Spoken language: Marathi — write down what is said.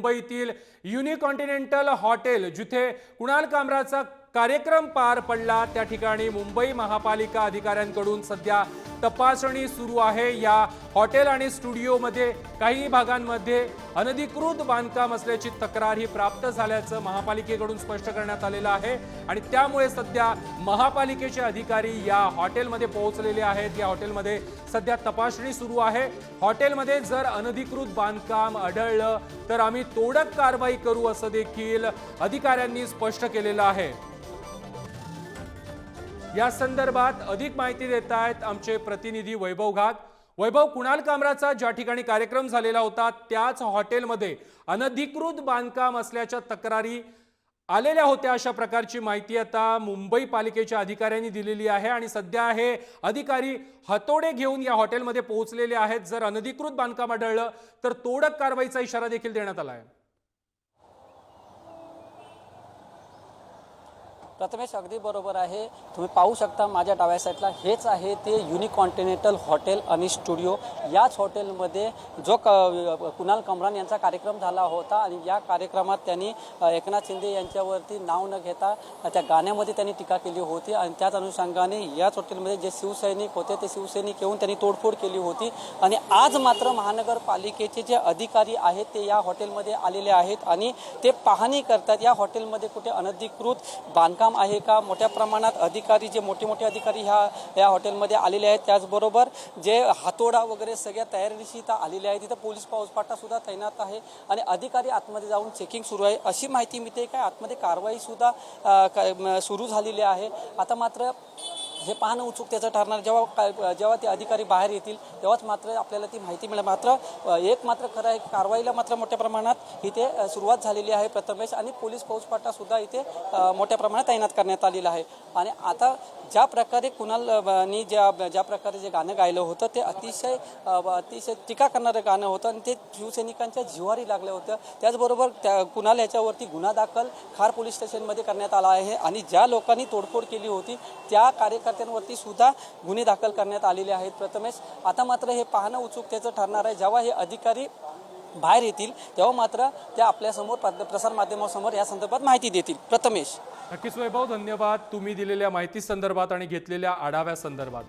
मुंबईतील युनिकॉन्टिनेंटल हॉटेल जिथे कुणाल कामराचा कार्यक्रम पार पडला त्या ठिकाणी मुंबई महापालिका अधिकाऱ्यांकडून सध्या तपासणी सुरू आहे। या हॉटेल आणि स्टुडिओमध्ये काही भागांमध्ये अनधिकृत बांधकाम असल्याची तक्रार ही प्राप्त झाल्याचं महापालिकेकडून स्पष्ट करण्यात आलेलं आहे आणि त्यामुळे सध्या महापालिकेचे अधिकारी या हॉटेलमध्ये पोहोचलेले आहेत। या हॉटेलमध्ये सध्या तपासणी सुरू आहे। हॉटेलमध्ये जर अनधिकृत बांधकाम आढळलं तर आम्ही तोडक कारवाई करू असं देखील अधिकाऱ्यांनी स्पष्ट केलेलं आहे। या संदर्भात अधिक माहिती देत आहेत आमचे प्रतिनिधी वैभव घात। वैभव, कुणाल कामराचा ज्या ठिकाणी कार्यक्रम झालेला होता त्याच हॉटेलमध्ये अनधिकृत बांधकाम असल्याच्या तक्रारी आलेल्या होत्या अशा प्रकारची माहिती आता मुंबई पालिकेच्या अधिकाऱ्यांनी दिलेली आहे आणि सध्या हे अधिकारी हतोडे घेऊन या हॉटेलमध्ये पोहोचलेले आहेत। जर अनधिकृत बांधकाम आढळलं तर तोडक कारवाईचा इशारा देखील देण्यात आला आहे। प्रथमेश, अगदी बरोबर आहे। तुम्ही पाहू शकता माझ्या डाव्या साईडला हेच आहे ते युनिकॉन्टिनेंटल हॉटेल आणि स्टुडिओ। याच हॉटेलमध्ये जो कुणाल कामरान यांचा कार्यक्रम झाला होता आणि या कार्यक्रमात त्यांनी एकनाथ शिंदे यांच्यावरती नाव न घेता त्या गाण्यामध्ये त्यांनी टीका केली होती आणि त्याच अनुषंगाने याच हॉटेलमध्ये जे शिवसैनिक होते ते शिवसैनिक येऊन त्यांनी तोडफोड केली होती आणि आज मात्र महानगरपालिकेचे जे अधिकारी आहेत ते या हॉटेलमध्ये आलेले आहेत आणि ते पाहणी करतात या हॉटेलमध्ये कुठे अनधिकृत बांधकाम आहे का। मोठ्या प्रमाणात अधिकारी जे मोठे अधिकारी या हॉटेलमध्ये आलेले आहेत, त्याचबरोबर जे हातोडा वगैरे सगळ्या तयारीशी इथं आलेले आहेत। तिथं पोलीस फौजफाटा सुद्धा तैनात आहे आणि अधिकारी आतमध्ये जाऊन चेकिंग सुरू आहे अशी माहिती मिळते। काय आतमध्ये कारवाई सुद्धा सुरू झालेली आहे। आता मात्र हे पाहणं उत्सुकतेचं ठरणार जेव्हा ते अधिकारी बाहेर येतील तेव्हाच मात्र आपल्याला ती माहिती मिळेल। मात्र एक मात्र खरं आहे, कारवाईला मात्र मोठ्या प्रमाणात इथे सुरुवात झालेली आहे प्रथमेश आणि पोलीस फौजफाटा सुद्धा इथे मोठ्या प्रमाणात तैनात करण्यात आलेला आहे। आणि आता ज्या प्रकारे कुणालनी ज्या प्रकारे जे गाणं गायलं होतं ते अतिशय टीका करणारं गाणं होतं आणि ते शिवसैनिकांच्या जिव्हारी लागलं होतं। त्याचबरोबर कुणाल याच्यावरती गुन्हा दाखल खार पोलीस स्टेशनमध्ये करण्यात आला आहे आणि ज्या लोकांनी तोडफोड केली होती त्या कार्यकर्त्यांवरती सुद्धा गुन्हे दाखल करण्यात आलेले आहेत। प्रथमेश, आता मात्र हे पाहणं उत्सुकतेचं ठरणार आहे। जेव्हा हे अधिकारी बाहेर येतील तेव्हा मात्र त्या आपल्यासमोर प्रसार माध्यमांसमोर या संदर्भात माहिती देतील। प्रथमेश, नक्कीच वैभव, धन्यवाद तुम्ही दिलेल्या माहिती संदर्भात आणि घेतलेल्या आढाव्या संदर्भात।